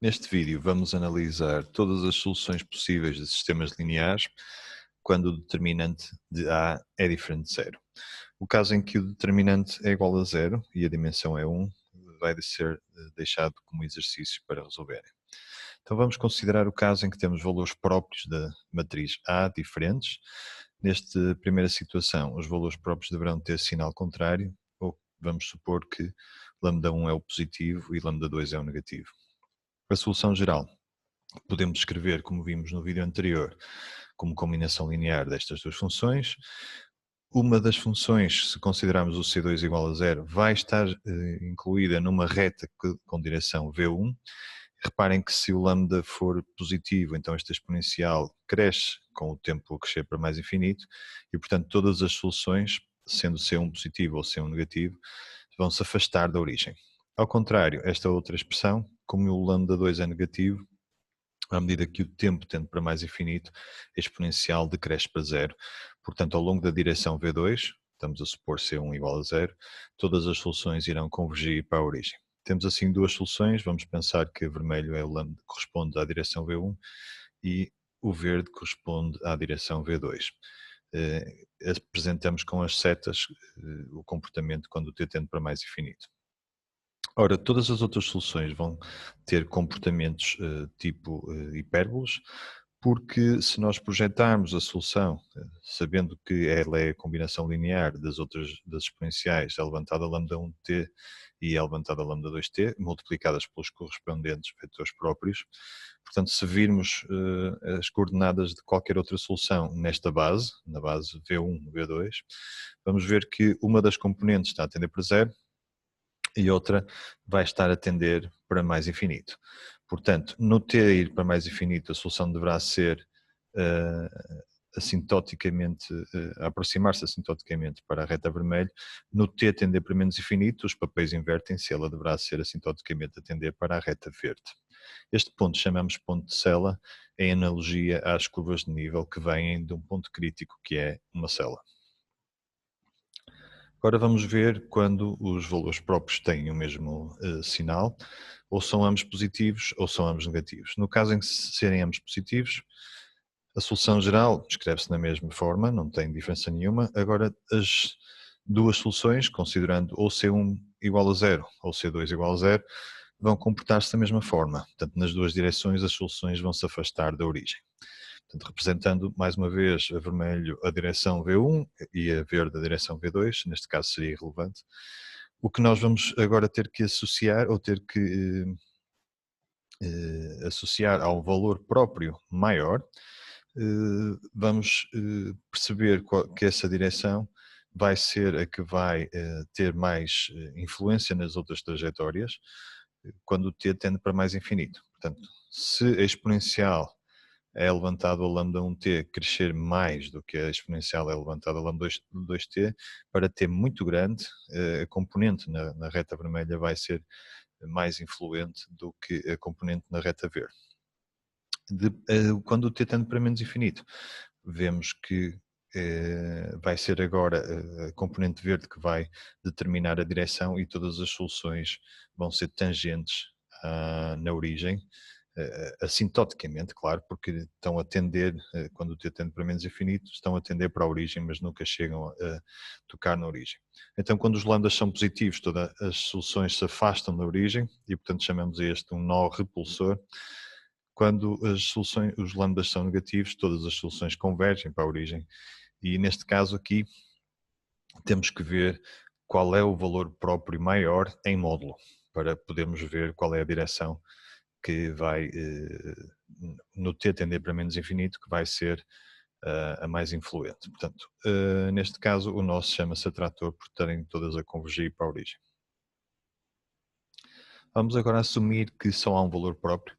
Neste vídeo vamos analisar todas as soluções possíveis de sistemas lineares quando o determinante de A é diferente de zero. O caso em que o determinante é igual a zero e a dimensão é 1 vai ser deixado como exercício para resolverem. Então vamos considerar o caso em que temos valores próprios da matriz A diferentes. Nesta primeira situação, os valores próprios deverão ter sinal contrário, ou vamos supor que lambda 1 é o positivo e lambda 2 é o negativo. A solução geral podemos escrever, como vimos no vídeo anterior, como combinação linear destas duas funções. Uma das funções, se considerarmos o C2 igual a zero, vai estar incluída numa reta com direção V1. Reparem que se o lambda for positivo, então esta exponencial cresce com o tempo a crescer para mais infinito e, portanto, todas as soluções, sendo C1 positivo ou C1 negativo, vão se afastar da origem. Ao contrário, esta outra expressão, como o lambda 2 é negativo, à medida que o tempo tende para mais infinito, a exponencial decresce para zero. Portanto, ao longo da direção V2, estamos a supor C1 igual a zero, todas as soluções irão convergir para a origem. Temos assim duas soluções, vamos pensar que vermelho é o lambda que corresponde à direção V1 e o verde corresponde à direção V2. Apresentamos com as setas o comportamento quando o t tende para mais infinito. Ora, todas as outras soluções vão ter comportamentos tipo hipérboles, porque se nós projetarmos a solução, sabendo que ela é a combinação linear das exponenciais L levantada a lambda 1t e L levantada a lambda 2t, multiplicadas pelos correspondentes vetores próprios, portanto, se virmos as coordenadas de qualquer outra solução nesta base, na base V1, V2, vamos ver que uma das componentes está a tender para zero, e outra vai estar a tender para mais infinito. Portanto, no t ir para mais infinito, a solução deverá ser assintoticamente, aproximar-se assintoticamente para a reta vermelha. No t tender para menos infinito, os papéis invertem-se, ela deverá ser assintoticamente a tender para a reta verde. Este ponto chamamos ponto de cela, em analogia às curvas de nível que vêm de um ponto crítico, que é uma cela. Agora vamos ver quando os valores próprios têm o mesmo sinal, ou são ambos positivos ou são ambos negativos. No caso em que serem ambos positivos, a solução geral escreve-se na mesma forma, não tem diferença nenhuma. Agora as duas soluções, considerando ou C1 igual a zero ou C2 igual a zero, vão comportar-se da mesma forma. Portanto, nas duas direções as soluções vão se afastar da origem. Portanto, representando mais uma vez a vermelho a direção V1 e a verde a direção V2, neste caso seria irrelevante. O que nós vamos agora ter que associar, ou ter que associar ao valor próprio maior, vamos perceber que essa direção vai ser a que vai ter mais influência nas outras trajetórias, quando o t tende para mais infinito. Portanto, se a exponencial é levantado a lambda 1t crescer mais do que a exponencial é levantada a lambda 2t, para t muito grande, a componente na reta vermelha vai ser mais influente do que a componente na reta verde. Quando o t tende para menos infinito, vemos que vai ser agora a componente verde que vai determinar a direção e todas as soluções vão ser tangentes na origem, assintoticamente, claro, porque estão a tender, quando o t tende para menos infinito, estão a tender para a origem, mas nunca chegam a tocar na origem. Então, quando os lambdas são positivos, todas as soluções se afastam da origem e, portanto, chamamos este um nó repulsor. Quando os lambdas são negativos, todas as soluções convergem para a origem e, neste caso aqui, temos que ver qual é o valor próprio maior em módulo, para podermos ver qual é a direção que vai, no t tender para menos infinito, que vai ser a mais influente. Portanto, neste caso, o nosso chama-se atrator por estarem todas a convergir para a origem. Vamos agora assumir que só há um valor próprio,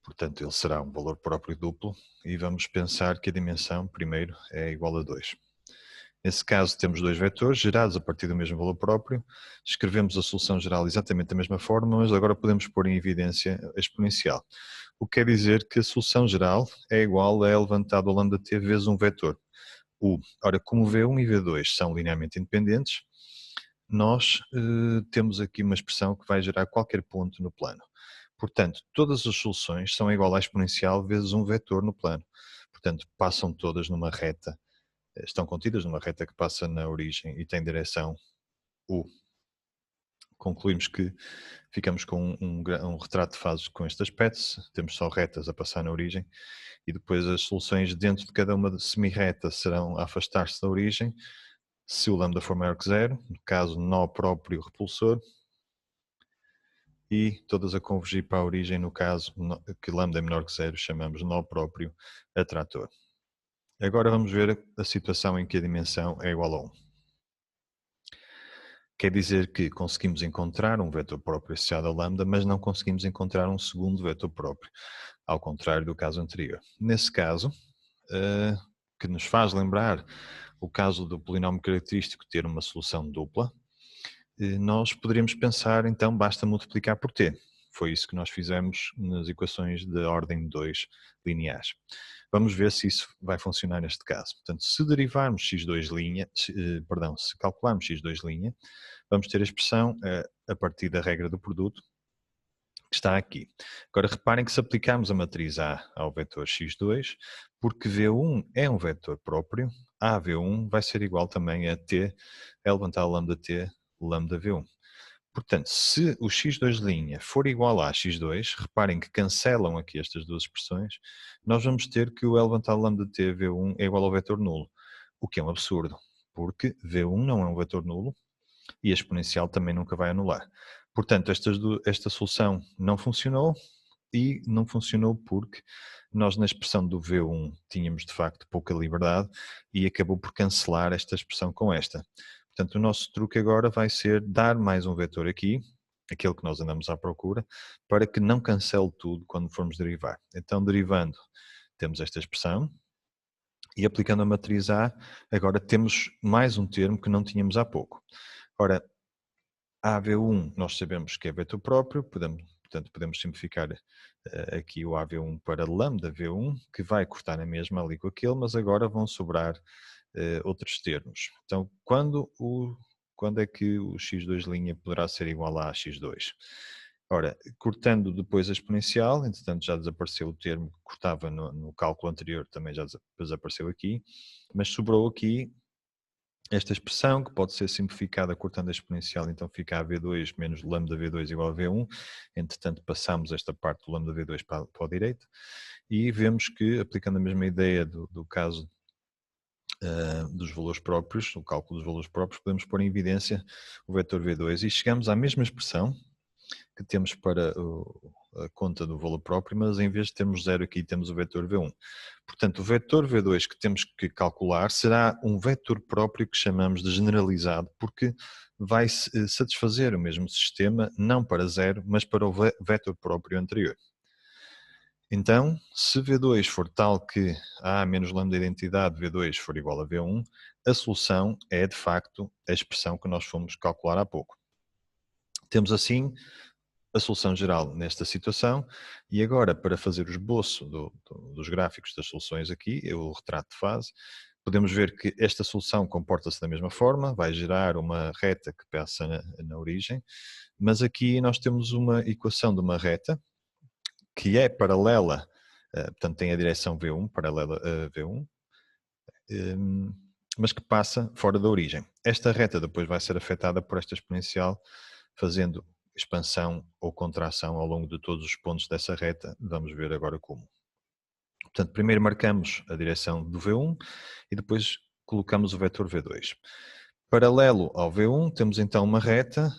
portanto, ele será um valor próprio duplo, e vamos pensar que a dimensão, primeiro, é igual a 2. Nesse caso, temos dois vetores gerados a partir do mesmo valor próprio, escrevemos a solução geral exatamente da mesma forma, mas agora podemos pôr em evidência a exponencial. O que quer dizer que a solução geral é igual a L levantado a lambda t vezes um vetor, U. Ora, como V1 e V2 são linearmente independentes, nós temos aqui uma expressão que vai gerar qualquer ponto no plano. Portanto, todas as soluções são igual à exponencial vezes um vetor no plano. Portanto, passam todas numa reta, estão contidas numa reta que passa na origem e tem direção U. Concluímos que ficamos com um retrato de fases com este aspecto, temos só retas a passar na origem, e depois as soluções dentro de cada uma semi-reta serão a afastar-se da origem, se o lambda for maior que zero, no caso nó próprio repulsor, e todas a convergir para a origem, no caso que lambda é menor que zero, chamamos nó próprio atrator. Agora vamos ver a situação em que a dimensão é igual a 1. Quer dizer que conseguimos encontrar um vetor próprio associado a lambda, mas não conseguimos encontrar um segundo vetor próprio, ao contrário do caso anterior. Nesse caso, que nos faz lembrar o caso do polinómio característico ter uma solução dupla, nós poderíamos pensar, então, basta multiplicar por t. Foi isso que nós fizemos nas equações de ordem 2 lineares. Vamos ver se isso vai funcionar neste caso. Portanto, se derivarmos x2 linha, se calcularmos x2 linha, vamos ter a expressão a partir da regra do produto, que está aqui. Agora reparem que se aplicarmos a matriz A ao vetor x2, porque V1 é um vetor próprio, a V1 vai ser igual também a t elemental lambda t lambda V1. Portanto, se o x2' for igual a x2, reparem que cancelam aqui estas duas expressões, nós vamos ter que o elemental lambda t V1 é igual ao vetor nulo, o que é um absurdo, porque V1 não é um vetor nulo e a exponencial também nunca vai anular. Portanto, esta solução não funcionou, e não funcionou porque nós na expressão do V1 tínhamos de facto pouca liberdade e acabou por cancelar esta expressão com esta. Portanto, o nosso truque agora vai ser dar mais um vetor aqui, aquele que nós andamos à procura, para que não cancele tudo quando formos derivar. Então, derivando, temos esta expressão, e aplicando a matriz A, agora temos mais um termo que não tínhamos há pouco. Ora, AV1 nós sabemos que é vetor próprio, portanto podemos simplificar aqui o AV1 para lambda V1, que vai cortar na mesma ali com aquele, mas agora vão sobrar outros termos. Então, quando é que o x2' poderá ser igual a x2? Ora, cortando depois a exponencial, entretanto já desapareceu o termo que cortava no cálculo anterior, também já desapareceu aqui, mas sobrou aqui esta expressão, que pode ser simplificada cortando a exponencial, então fica a V2 menos lambda V2 igual a V1, entretanto passamos esta parte do lambda V2 para a direita, e vemos que, aplicando a mesma ideia do caso dos valores próprios, o cálculo dos valores próprios, podemos pôr em evidência o vetor V2 e chegamos à mesma expressão que temos para a conta do valor próprio, mas em vez de termos 0 aqui temos o vetor V1. Portanto, o vetor V2 que temos que calcular será um vetor próprio que chamamos de generalizado, porque vai satisfazer o mesmo sistema, não para 0, mas para o vetor próprio anterior. Então, se V2 for tal que A menos lambda identidade V2 for igual a V1, a solução é, de facto, a expressão que nós fomos calcular há pouco. Temos assim a solução geral nesta situação, e agora para fazer o esboço dos gráficos das soluções aqui, o retrato de fase, podemos ver que esta solução comporta-se da mesma forma, vai gerar uma reta que passa na origem, mas aqui nós temos uma equação de uma reta que é paralela, portanto tem a direção V1, paralela a V1, mas que passa fora da origem. Esta reta depois vai ser afetada por esta exponencial, fazendo expansão ou contração ao longo de todos os pontos dessa reta. Vamos ver agora como. Portanto, primeiro marcamos a direção do V1 e depois colocamos o vetor V2. Paralelo ao V1, temos então uma reta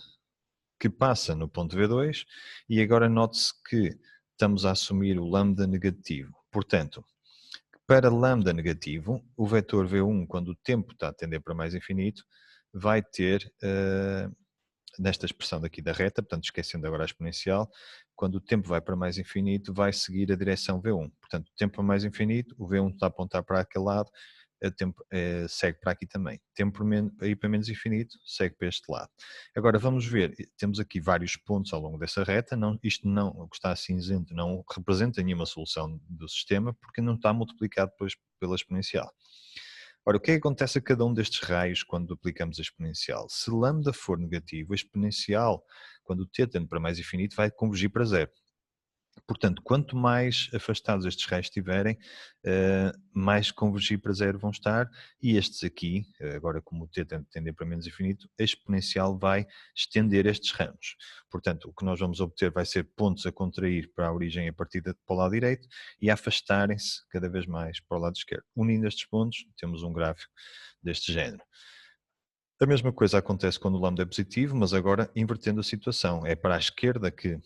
que passa no ponto V2 e agora note-se que estamos a assumir o lambda negativo. Portanto, para lambda negativo, o vetor V1, quando o tempo está a tender para mais infinito, vai ter nesta expressão daqui da reta, portanto esquecendo agora a exponencial, quando o tempo vai para mais infinito, vai seguir a direção V1. Portanto, o tempo para mais infinito, o V1 está a apontar para aquele lado, o tempo segue para aqui também. Tempo para ir para menos infinito, segue para este lado. Agora vamos ver, temos aqui vários pontos ao longo dessa reta, isto não, o que está cinzento não representa nenhuma solução do sistema, porque não está multiplicado depois pela exponencial. Ora, o que é que acontece a cada um destes raios quando aplicamos a exponencial? Se lambda for negativo, a exponencial, quando o t tende para mais infinito, vai convergir para zero. Portanto, quanto mais afastados estes raios estiverem, mais convergir para zero vão estar, e estes aqui, agora como o t tem de tender para menos infinito, a exponencial vai estender estes ramos. Portanto, o que nós vamos obter vai ser pontos a contrair para a origem a partir para o lado direito e a afastarem-se cada vez mais para o lado esquerdo. Unindo estes pontos, temos um gráfico deste género. A mesma coisa acontece quando o lambda é positivo, mas agora invertendo a situação. É para a esquerda que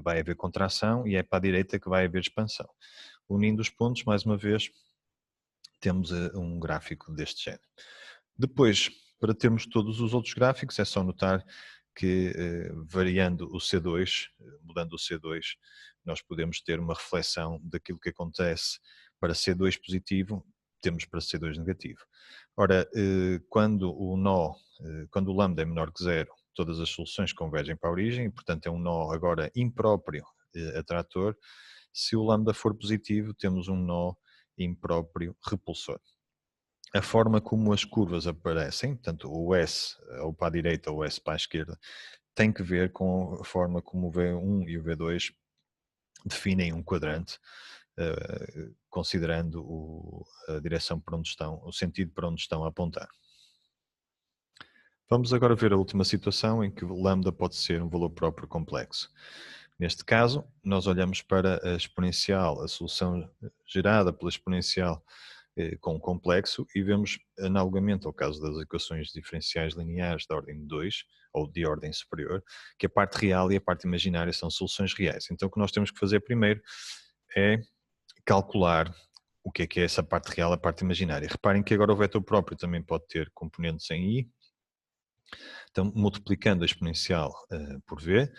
vai haver contração e é para a direita que vai haver expansão. Unindo os pontos, mais uma vez, temos um gráfico deste género. Depois, para termos todos os outros gráficos, é só notar que variando o C2, mudando o C2, nós podemos ter uma reflexão daquilo que acontece para C2 positivo, temos para C2 negativo. Ora, quando o lambda é menor que zero, todas as soluções convergem para a origem, e, portanto é um nó agora impróprio atrator. Se o lambda for positivo, temos um nó impróprio repulsor. A forma como as curvas aparecem, tanto o S ou para a direita ou o S para a esquerda, tem que ver com a forma como o V1 e o V2 definem um quadrante, considerando a direção para onde estão, o sentido para onde estão a apontar. Vamos agora ver a última situação em que o lambda pode ser um valor próprio complexo. Neste caso, nós olhamos para a exponencial, a solução gerada pela exponencial com um complexo, e vemos, analogamente ao caso das equações diferenciais lineares de ordem 2, ou de ordem superior, que a parte real e a parte imaginária são soluções reais. Então o que nós temos que fazer primeiro é calcular o que é essa parte real, a parte imaginária. Reparem que agora o vetor próprio também pode ter componentes em i. Então, multiplicando a exponencial por v,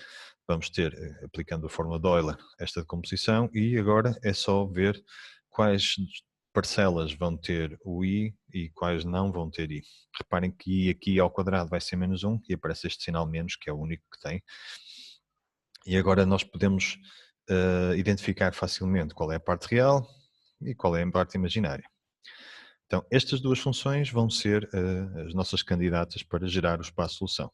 vamos ter, aplicando a fórmula de Euler, esta decomposição, e agora é só ver quais parcelas vão ter o i e quais não vão ter i. Reparem que i aqui ao quadrado vai ser menos 1 e aparece este sinal menos, que é o único que tem. E agora nós podemos identificar facilmente qual é a parte real e qual é a parte imaginária. Então, estas duas funções vão ser as nossas candidatas para gerar o espaço-solução.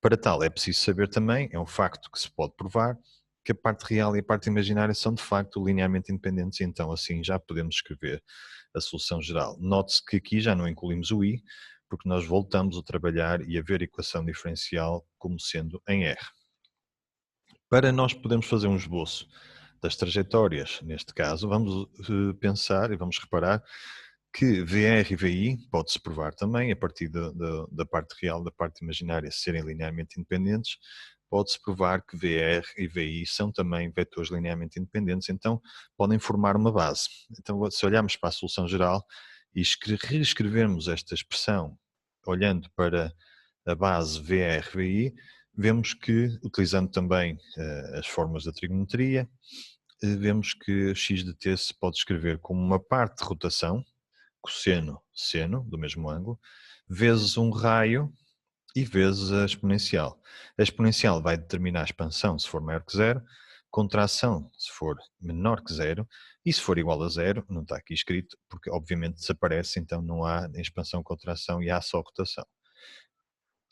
Para tal, é preciso saber também, é um facto que se pode provar, que a parte real e a parte imaginária são de facto linearmente independentes, e então assim já podemos escrever a solução geral. Note-se que aqui já não incluímos o i, porque nós voltamos a trabalhar e a ver a equação diferencial como sendo em R. Para nós podermos fazer um esboço das trajetórias, neste caso, vamos pensar e vamos reparar que VR e VI pode-se provar também, a partir da parte real, da parte imaginária, serem linearmente independentes, pode-se provar que VR e VI são também vetores linearmente independentes, então podem formar uma base. Então, se olharmos para a solução geral e reescrevermos esta expressão, olhando para a base VR-VI, vemos que, utilizando também as fórmulas da trigonometria, vemos que x de t se pode escrever como uma parte de rotação, cosseno, seno, do mesmo ângulo, vezes um raio e vezes a exponencial. A exponencial vai determinar a expansão se for maior que zero, contração se for menor que zero, e se for igual a zero, não está aqui escrito, porque obviamente desaparece, então não há nem expansão, contração e há só rotação.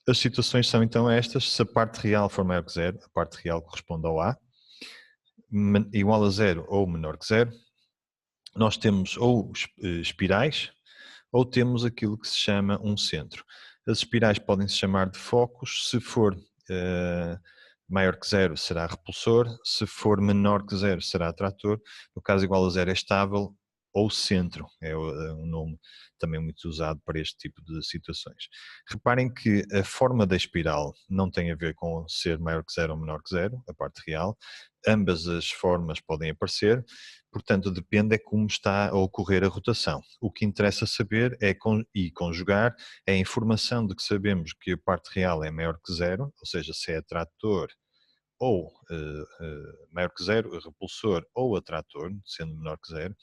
As situações são então estas: se a parte real for maior que zero, a parte real corresponde ao A, igual a zero ou menor que zero, nós temos ou espirais ou temos aquilo que se chama um centro. As espirais podem se chamar de focos. Se for maior que zero será repulsor, se for menor que zero será atrator, no caso igual a zero é estável, ou centro, é um nome também muito usado para este tipo de situações. Reparem que a forma da espiral não tem a ver com ser maior que zero ou menor que zero, a parte real. Ambas as formas podem aparecer, portanto depende é como está a ocorrer a rotação. O que interessa saber e conjugar é a informação de que sabemos que a parte real é maior que zero, ou seja, se é atrator ou maior que zero, repulsor ou atrator, sendo menor que zero,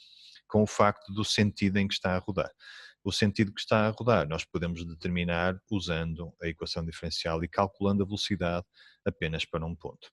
com o facto do sentido em que está a rodar. O sentido que está a rodar nós podemos determinar usando a equação diferencial e calculando a velocidade apenas para um ponto.